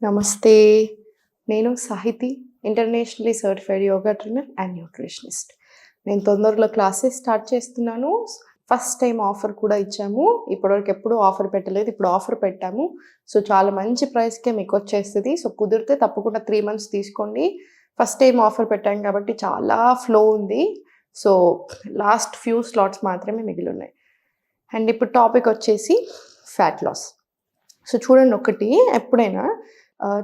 నమస్తే. నేను Sahithi, internationally certified yoga trainer and nutritionist. నేను తొందరలో క్లాసెస్ స్టార్ట్ చేస్తున్నాను. ఫస్ట్ టైం ఆఫర్ కూడా ఇచ్చాము. ఇప్పటివరకు ఎప్పుడూ ఆఫర్ పెట్టలేదు. ఇప్పుడు ఆఫర్ పెట్టాము. సో, చాలా మంచి ప్రైస్‌కే మీకొచ్చేస్తది. సో, కుదిరితే తప్పకుండా 3 మంత్స్ తీసుకోండి. ఫస్ట్ టైం ఆఫర్ పెట్టాం కాబట్టి చాలా ఫ్లో ఉంది. సో, లాస్ట్ ఫ్యూ స్లాట్స్ మాత్రమే మిగిలున్నాయి. అండ్ ఇప్పుడు టాపిక్ వచ్చేసి ఫ్యాట్ లాస్. సో, చూడండి ఒకటి ఎప్పుడైనా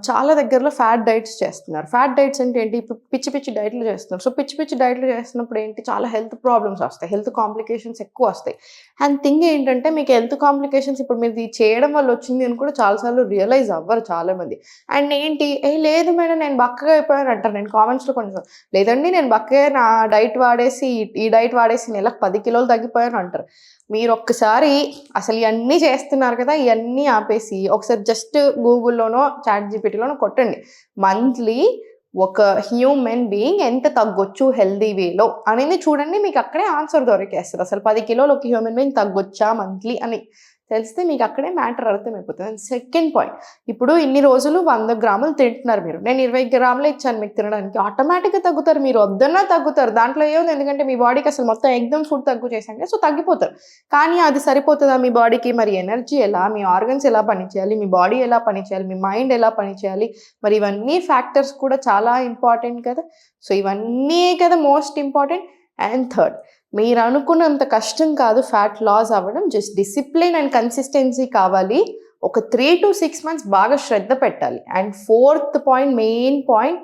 చాలా దగ్గరలో ఫ్యాట్ డైట్స్ చేస్తున్నారు. ఫ్యాట్ డైట్స్ అంటే ఏంటి? పిచ్చి పిచ్చి డైట్‌లు చేస్తున్నారు. సో, పిచ్చి పిచ్చి డైట్‌లు చేస్తున్నప్పుడు ఏంటి? చాలా హెల్త్ ప్రాబ్లమ్స్ వస్తాయి. హెల్త్ కాంప్లికేషన్స్ ఎక్కువొస్తాయి. అండ్ థింగ్ ఏంటంటే మీకు హెల్త్ కాంప్లికేషన్స్ ఇప్పుడు మీరు ఇది చేయడం వల్ల వచ్చింది అని కూడా చాలా సార్లు రియలైజ్ అవ్వరు చాలామంది. అండ్ ఏంటి? లేదు మేడం నేను బక్కగా అయిపోయాను అంటారు. నేను కామెంట్స్‌లో కొన్నిసార్లు లేదండి నేను బక్కగా నా డైట్ వాడేసి ఈ డైట్ వాడేసి నెలకు 10 కిలోలు తగ్గిపోయాను అంటారు. మీరొక్కసారి అసలు ఇయన్నీ చేస్తున్నారు కదా! ఇయన్నీ ఆపేసి ఒకసారి జస్ట్ గూగుల్‌లోనో, చాట్‌జీపీటీలోనో కొట్టండి. మంత్లీ ఒక హ్యూమన్ బీయింగ్ ఎంత తగ్గొచ్చు హెల్తీ వేలో అనేది చూడండి. మీకు అక్కడే ఆన్సర్ దొరికేస్తది. అసలు 10 కిలోలు ఒక హ్యూమన్ బీయింగ్ తగ్గొచ్చా మంత్లీ అని తెలిస్తే మీకు అక్కడే మ్యాటర్ అర్థమైపోతది. అండ్ సెకండ్ పాయింట్, ఇప్పుడు ఇన్ని రోజులు 100 గ్రాములు తింటున్నారు మీరు. నేను 20 గ్రాములే ఇచ్చాను మీకు తినడానికి. ఆటోమేటిక్‌గా తగ్గుతారు. మీరు వద్దన్నా తగ్గుతారు. దాంట్లో ఏముంది? ఎందుకంటే మీ బాడీకి అసలు మొత్తం ఎగ్దమ్ ఫుడ్ తక్కువ చేశాం కదా! సో, తగ్గిపోతారు. కానీ అది సరిపోతదా మీ బాడీకి? మరి ఎనర్జీ ఎలా? మీ ఆర్గన్స్ ఎలా పనిచేయాలి? మీ బాడీ ఎలా పనిచేయాలి? మీ మైండ్ ఎలా పనిచేయాలి? మరి ఇవన్నీ ఫ్యాక్టర్స్ కూడా చాలా ఇంపార్టెంట్ కదా! సో, ఇవన్నీ కదా మోస్ట్ ఇంపార్టెంట్. అండ్ థర్డ్, మీరనుకున్నంత కష్టం కాదు ఫ్యాట్ లాస్ అవ్వడం. జస్ట్ డిసిప్లిన్ అండ్ కన్సిస్టెన్సీ కావాలి. ఒక 3-6 మంత్స్ బాగా శ్రద్ధ పెట్టాలి. And fourth point, main point,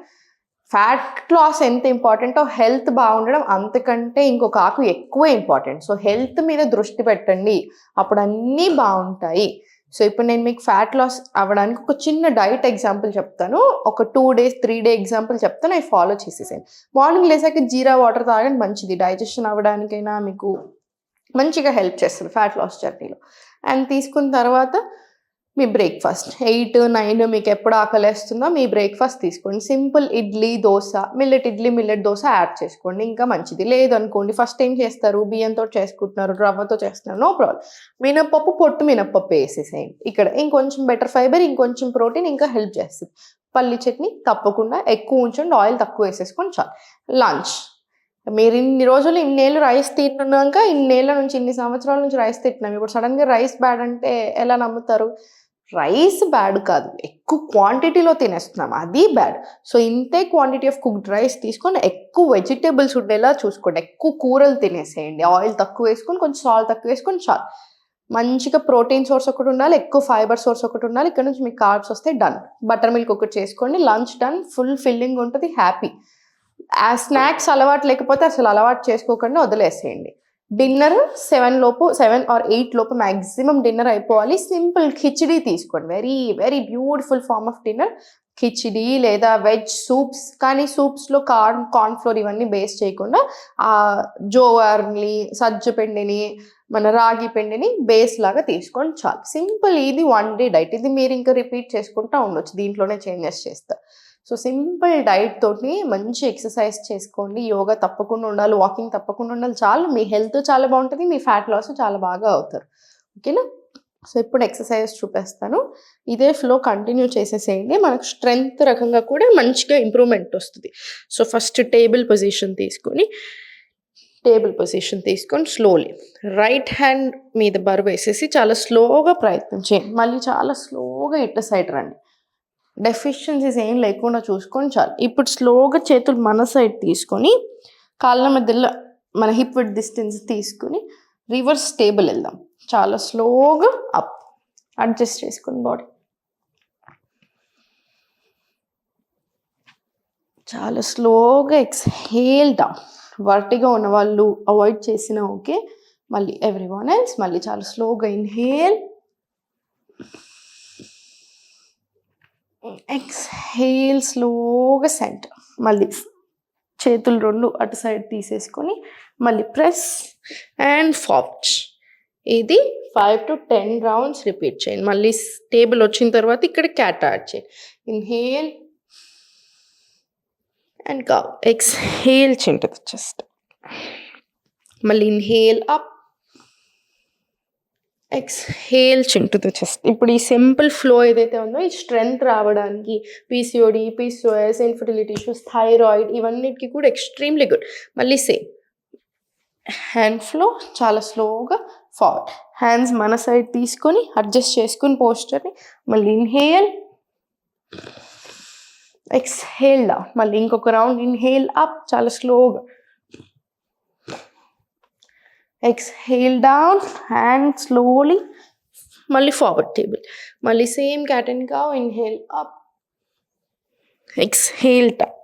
fat loss ఎంత ఇంపార్టెంటో హెల్త్ బాగుండడం అంతకంటే ఇంకొక ఆకు ఎక్కువ ఇంపార్టెంట్. సో, హెల్త్ మీద దృష్టి పెట్టండి. అప్పుడు అన్నీ బావుంటాయి. సో, ఇప్పుడు నేను మీకు ఫ్యాట్ లాస్ అవ్వడానికి ఒక చిన్న డైట్ ఎగ్జాంపుల్ చెప్తాను. ఒక 2 డేస్, 3 డే ఎగ్జాంపుల్ చెప్తాను. అవి ఫాలో చేసేసేయండి. మార్నింగ్ లేసాక జీరా వాటర్ తాగండి మంచిది. డైజెషన్ అవ్వడానికైనా మీకు మంచిగా హెల్ప్ చేస్తది ఫ్యాట్ లాస్ జర్నీలో. అండ్ తీసుకున్న తర్వాత మీ బ్రేక్‌ఫాస్ట్ 8, 9 మీకెప్పుడు ఆకలేస్తుందో మీ బ్రేక్‌ఫాస్ట్ తీసుకోండి. Simple idli, dosa, millet idli, millet dosa add చేసుకోండి. ఇంకా మంచిది. లేదనుకోండి ఫస్ట్ ఏం చేస్తారు? బియ్యంతోటి చేసుకుంటున్నారు, రవ్వతో చేస్తున్నారు. No problem. మినపప్పు, పొట్టు మినపప్పు ఏసేసేయండి. ఇక్కడ ఇంకొంచెం బెటర్ ఫైబర్, ఇంకొంచెం ప్రోటీన్ ఇంకా హెల్ప్ చేస్తది. పల్లి చట్నీ తప్పకుండా ఎక్కువ ఉంచండి. ఆయిల్ తక్కువ వేసేసుకోండి చాలు. లంచ్ మీరు ఇన్ని రోజులు ఇన్నేళ్ళు రైస్ తింటున్నాక ఇన్నేళ్ల నుంచి ఇన్ని సంవత్సరాల నుంచి రైస్ తింటున్నాం. ఇప్పుడు సడన్‌గా రైస్ బ్యాడ్ అంటే ఎలా నమ్ముతారు? రైస్ బ్యాడ్ కాదు. ఎక్కువ క్వాంటిటీలో తినేస్తున్నాం. అది బ్యాడ్. సో, ఇంతే క్వాంటిటీ ఆఫ్ కుక్డ్ రైస్ తీసుకొని ఎక్కువ వెజిటబుల్స్ ఉండేలా చూసుకోండి. ఎక్కువ కూరలు తినేసేయండి. ఆయిల్ తక్కువ వేసుకొని, కొంచెం సాల్ట్ తక్కువ వేసుకొని చాలు. మంచిగా ప్రోటీన్ సోర్స్ ఒకటి ఉండాలి. ఎక్కువ ఫైబర్ సోర్స్ ఒకటి ఉండాలి. ఇక్కడ నుంచి మీకు కార్బ్స్ వస్తాయి. డన్. బటర్ మిల్క్ ఒకటి చేసుకోండి. Lunch done. ఫుల్ ఫిల్లింగ్ ఉంటది. హ్యాపీ. ఆ స్నాక్స్ అలవాటు లేకపోతే అసలు అలవాటు చేసుకోకుండా వదిలేసేయండి. డిన్నర్ 7 లోపు 7 ఆర్ 8 లోపు మాక్సిమం డిన్నర్ అయిపోవాలి. సింపుల్ ఖిచిడీ తీసుకోండి. Very very beautiful form of dinner. Khichdi లేదా వెజ్ సూప్స్, కానీ సూప్స్‌లో కార్న్ ఫ్లోర్ ఇవన్నీ బేస్ చేయకుండా జోవార్ని, సజ్జ పిండిని, మన రాగి పిండిని బేస్ లాగా తీసుకోండి చాలు. సింపుల్. ఇది 1 డే డైట్. ఇది మీరు ఇంకా రిపీట్ చేసుకుంటా ఉండొచ్చు. దీంట్లోనే చేంజెస్ చేస్తా. సో, సింపుల్ డైట్ తోటి మంచి ఎక్సర్సైజ్ చేసుకోండి. యోగా తప్పకుండా ఉండాలి. వాకింగ్ తప్పకుండా ఉండాలి. చాలు మీ హెల్త్ చాలా బావుంటది. మీ ఫ్యాట్ లాస్ చాలా బాగా అవుతారు. ఓకేనా? సో, ఇప్పుడు ఎక్సర్సైజ్ చూపిస్తాను. ఇదే ఫ్లో కంటిన్యూ చేసేసేయండి. మనకు స్ట్రెంగ్త్ రకంగా కూడా మంచిగా ఇంప్రూవ్‌మెంట్ వస్తది. సో, ఫస్ట్ టేబుల్ పొజిషన్ తీసుకొని స్లోలీ రైట్ హ్యాండ్ మీద బరువేసేసి చాలా స్లోగా ప్రయత్నం చేయండి. మళ్ళీ చాలా స్లోగా ఇటు సైడ్ రండి. డెఫిషియన్సీస్ ఏం లేకుండా చూసుకొని చాలు. ఇప్పుడు స్లోగా చేతులు మన సైడ్ తీసుకొని కాళ్ళ మధ్యలో మన హిప్ విడ్త్ డిస్టెన్స్ తీసుకొని రివర్స్ టేబుల్ వెళ్దాం. చాలా స్లోగా అప్ అడ్జస్ట్ చేసుకొని బాడీ. చాలా స్లోగా ఎక్స్‌హేల్ డౌన్. వర్టిగా ఉన్న వాళ్ళు అవాయిడ్ చేసినా ఓకే. మళ్ళీ ఎవ్రీవన్ ఎల్స్ మళ్ళీ చాలా స్లోగా ఇన్‌హేల్, ఎక్స్‌హేల్ స్లోగా సెంటర్. మళ్ళీ చేతులు 2 అటు సైడ్ తీసేసుకొని మళ్ళీ ప్రెస్ అండ్ ఫార్వర్డ్. ఇది 5-10 రౌండ్స్ రిపీట్ చేయండి. మళ్ళీ టేబుల్ వచ్చిన తర్వాత ఇక్కడ క్యాట్ యాడ్ చేయండి. Inhale and cow. Exhale chin to the chest. మళ్ళీ inhale up exhale chin to the chest. ఇప్పుడు ఈ సింపుల్ ఫ్లో ఏదైతే ఉందో ఈ స్ట్రెంగ్త్ రావడానికి PCOD, PCOS, infertility issues, thyroid ఇవన్నిటికీ కూడా ఎక్స్ట్రీమ్లీ గుడ్. మళ్ళీ సేమ్ హ్యాండ్ ఫ్లో చాలా స్లోగా ఫార్వర్డ్. హ్యాండ్స్ మన సైడ్ తీసుకొని అడ్జస్ట్ చేసుకుని పోస్చర్ని మళ్ళీ ఇన్హేల్, ఎక్స్హేల్ డౌన్. మళ్ళీ ఇంకొక రౌండ్ ఇన్హేల్ అప్ చాలా స్లోగా, exhale down and slowly మళ్ళీ forward table. మళ్ళీ same cat and cow. Inhale up, exhale down,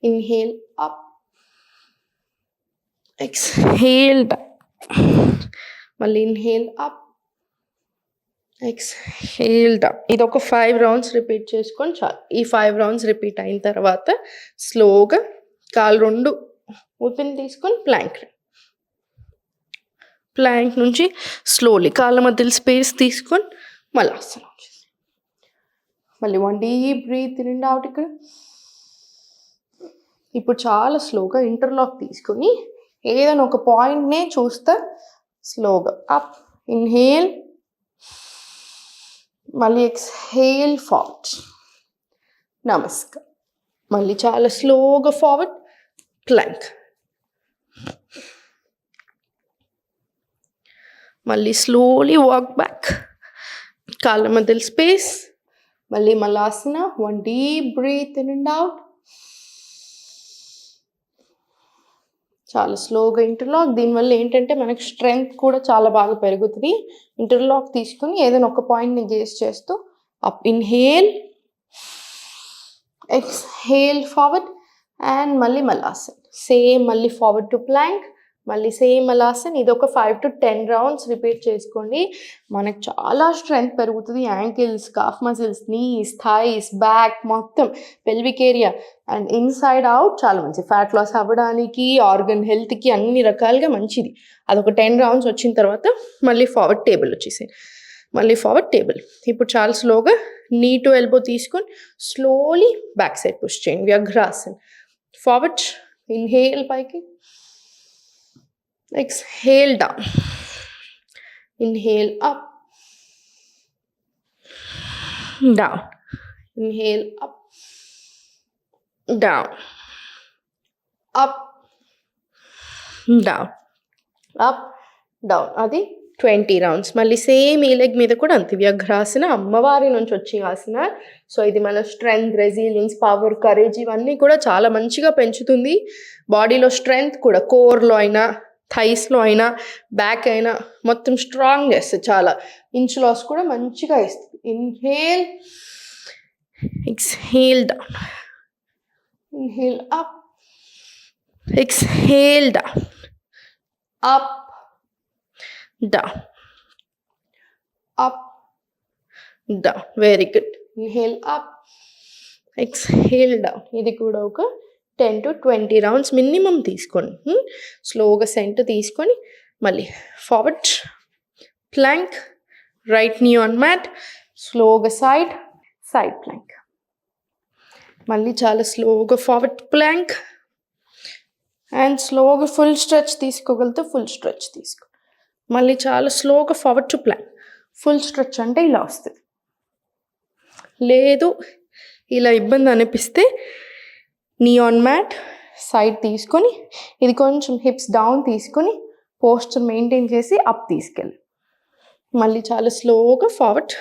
inhale up, exhale down, మళ్ళీ inhale up, exhale down. ఇది ఒక 5 rounds రిపీట్ చేసుకొని చాలు. ఈ 5 rounds రిపీట్ అయిన తర్వాత స్లోగా కాలు రెండు ఓపెన్ తీసుకొని ప్లాంక్ నుంచి స్లోలీ కాళ్ళ మధ్యలో స్పేస్ తీసుకొని మళ్ళీ ఆసనం చేసి మళ్ళీ 1 deep breath in and out. ఇక్కడ ఇప్పుడు చాలా స్లోగా ఇంటర్లాక్ తీసుకొని ఏదైనా ఒక పాయింట్నే చూస్తా స్లోగా అప్, ఇన్హేల్, మళ్ళీ ఎక్స్హేల్ ఫార్వర్డ్, నమస్కారం. మళ్ళీ చాలా స్లోగా ఫార్వర్డ్ ప్లాంక్, మళ్ళీ స్లోలీ వాక్ బ్యాక్, కాళ్ళ మధ్యలో స్పేస్, మళ్ళీ మలాసన. 1 deep breath in and out. చాలా స్లోగా ఇంటర్లాక్. దీనివల్ల ఏంటంటే మనకు స్ట్రెంగ్త్ కూడా చాలా బాగా పెరుగుతుంది. ఇంటర్లాక్ తీసుకుని ఏదైనా ఒక పాయింట్ని గేస్ చేస్తూ up, inhale, exhale forward and మళ్ళీ మలాసన్. సేమ్ మళ్ళీ ఫార్వర్డ్ టు ప్లాంక్, మళ్ళీ సేమ్ మలాసన్. ఇది ఒక 5 to 10 rounds రిపీట్ చేసుకోండి. మనకు చాలా స్ట్రెంగ్త్ పెరుగుతుంది. Ankles, calf muscles, knees, thighs, back మొత్తం, pelvic area and inside out చాలా మంచిది. ఫ్యాట్ లాస్ అవ్వడానికి, ఆర్గన్ హెల్త్కి అన్ని రకాలుగా మంచిది. అదొక 10 rounds వచ్చిన తర్వాత మళ్ళీ ఫార్వర్డ్ టేబుల్ వచ్చేసాయి. మళ్ళీ ఫార్వర్డ్ టేబుల్. ఇప్పుడు చాలా స్లోగా నీ టు ఎల్బో తీసుకొని స్లోలీ బ్యాక్ సైడ్ పుష్ చేయండి. వ్యఘ్రాసన్. ఫార్వర్డ్, ఇన్హేల్ పైకి, exhale down, inhale up, down, inhale up, down, up, down, up, down. అది 20 rounds. మళ్ళీ సేమ్ ఈ లెగ్ మీద కూడా అంతే. వ్యఘ్రాసన అమ్మవారి నుంచి వచ్చే ఆసన. సో ఇది మన స్ట్రెంగ్త్, రెసిలియన్స్, పవర్, కరేజ్ ఇవన్నీ కూడా చాలా మంచిగా పెంచుతుంది. బాడీలో స్ట్రెంగ్త్ కూడా కోర్లో అయినా, థైస్లో అయినా, బ్యాక్ అయినా మొత్తం స్ట్రాంగ్ చేస్తుంది. చాలా ఇంచ్ లాస్ కూడా మంచిగా ఇస్తుంది. Inhale, exhale down, inhale up, exhale down, up, down, up, down. Very good. Inhale up, exhale down. ఇది కూడా ఒక 10 to 20 rounds మినిమం తీసుకోండి. స్లోగా సెంటర్ తీసుకొని మళ్ళీ forward plank, right knee on mat, స్లోగా సైడ్ ప్లాంక్, మళ్ళీ చాలా స్లోగా ఫార్వర్డ్ ప్లాంక్ అండ్ స్లోగా ఫుల్ స్ట్రెచ్ తీసుకోగలిగితే ఫుల్ స్ట్రెచ్ తీసుకో. మళ్ళీ చాలా స్లోగా forward to plank. Full stretch అంటే ఇలా వస్తుంది. లేదు ఇలా ఇబ్బంది అనిపిస్తే నీ ఆన్ మ్యాట్ సైడ్ తీసుకొని ఇది కొంచెం హిప్స్ డౌన్ తీసుకొని పోస్చర్ మెయింటైన్ చేసి అప్ తీసుకెళ్ళి మళ్ళీ చాలా స్లోగా ఫార్వర్డ్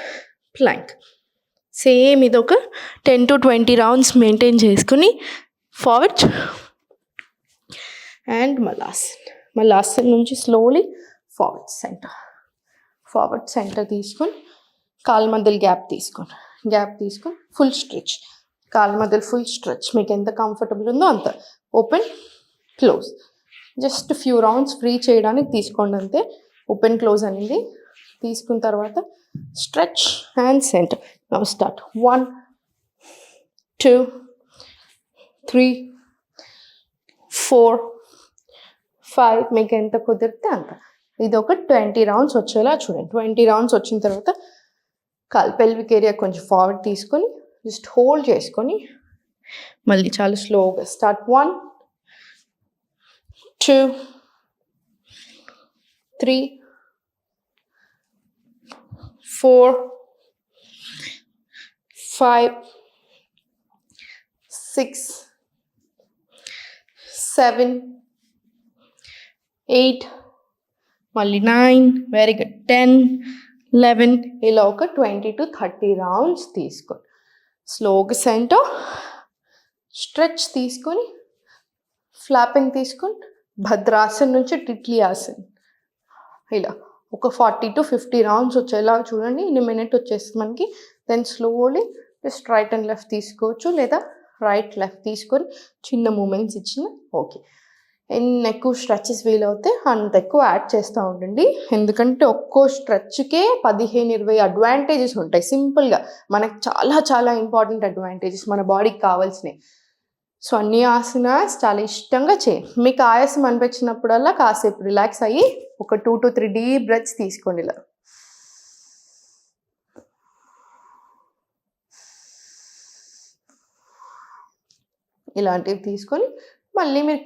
ప్లాంక్. సేమ్ ఇది ఒక 10 to 20 rounds మెయింటైన్ చేసుకుని ఫార్వర్డ్ అండ్ మలాసన్ నుంచి స్లోలీ ఫార్వర్డ్ సెంటర్ తీసుకొని కాళ్ళ మధ్యలో గ్యాప్ తీసుకొని ఫుల్ స్ట్రెచ్. కాళ్ళ మధ్యలో ఫుల్ స్ట్రెచ్. మీకు ఎంత కంఫర్టబుల్ ఉందో అంత. Open, close. Just few rounds free చేయడానికి తీసుకోండి అంతే. ఓపెన్, క్లోజ్ అనేది తీసుకున్న తర్వాత stretch and centre. Now start. 1 2 3 4 5. మీకు ఎంత కుదిరితే అంత. ఇది ఒక 20 rounds వచ్చేలా చూడండి. 20 rounds వచ్చిన తర్వాత పెల్విక్ ఏరియా కొంచెం ఫార్వర్డ్ తీసుకొని జస్ట్ హోల్డ్ చేసుకొని మళ్ళీ చాలా స్లోగా స్టార్ట్. 1 2 3 4, 5, 6, 7, 8, మళ్ళీ 9, వెరీ గుడ్, 10, 11, ఇలా ఒక 20 to 30 రౌండ్స్ తీసుకోండి. స్లోగా సెంటర్ స్ట్రెచ్ తీసుకొని ఫ్లాపింగ్ తీసుకొని భద్రాసన్ నుంచి టిట్లీ ఆసన్, ఇలా ఒక 40 to 50 రౌండ్స్ వచ్చేలా చూడండి. ఇన్ని మినిట్ వచ్చేస్తుంది మనకి. Then slowly just right and left తీసుకోవచ్చు, లేదా రైట్ లెఫ్ట్ తీసుకొని చిన్న మూమెంట్స్ ఇచ్చిన ఓకే. ఎన్ని ఎక్కువ స్ట్రెచెస్ వీలవుతే అంత ఎక్కువ యాడ్ చేస్తూ ఉండండి. ఎందుకంటే ఒక్కో స్ట్రెచ్కే 15-20 అడ్వాంటేజెస్ ఉంటాయి. సింపుల్గా మనకు చాలా చాలా ఇంపార్టెంట్ అడ్వాంటేజెస్ మన బాడీకి కావాల్సినవి. సో అన్ని ఆసనాస్ చాలా ఇష్టంగా చేయండి. మీకు ఆయాసం అనిపించినప్పుడల్లా కాసేపు రిలాక్స్ అయ్యి ఒక 2 to 3 డీప్ బ్రెత్స్ తీసుకోండి. ఇలా ఇలాంటివి తీసుకొని మళ్ళీ మీరు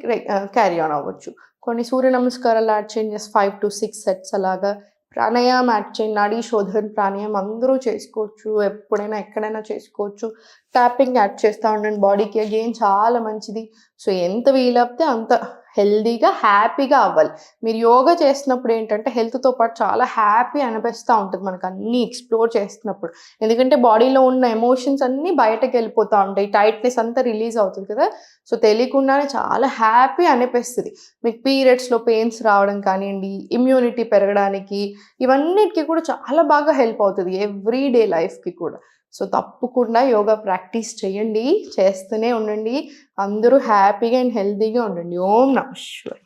క్యారీ ఆన్ అవ్వచ్చు. కొన్ని సూర్య నమస్కారాలు యాడ్ చేయండి, 5 to 6 సెట్స్ అలాగా. ప్రాణాయామం యాడ్ చేయండి, నాడీ శోధన ప్రాణాయామం అందరూ చేసుకోవచ్చు, ఎప్పుడైనా ఎక్కడైనా చేసుకోవచ్చు. ట్యాపింగ్ యాడ్ చేస్తూ ఉండండి, బాడీకి అగైన్ చాలా మంచిది. సో ఎంత వీలవుతే అంత హెల్దీగా హ్యాపీగా అవ్వాలి. మీరు యోగా చేసినప్పుడు ఏంటంటే హెల్త్తో పాటు చాలా హ్యాపీ అనిపిస్తూ ఉంటుంది మనకు అన్నీ ఎక్స్ప్లోర్ చేస్తున్నప్పుడు. ఎందుకంటే బాడీలో ఉన్న ఎమోషన్స్ అన్నీ బయటకు వెళ్ళిపోతూ ఉంటాయి, టైట్నెస్ అంతా రిలీజ్ అవుతుంది కదా. సో తెలియకుండానే చాలా హ్యాపీ అనిపిస్తుంది. మీకు పీరియడ్స్లో పెయిన్స్ రావడం కానివ్వండి, ఇమ్యూనిటీ పెరగడానికి, ఇవన్నిటికీ కూడా చాలా బాగా హెల్ప్ అవుతుంది ఎవ్రీడే లైఫ్కి కూడా. సో తప్పకుండా యోగా ప్రాక్టీస్ చేయండి, చేస్తూనే ఉండండి. అందరూ హ్యాపీగా అండ్ హెల్తీగా ఉండండి. ఓం నమః శివాయ.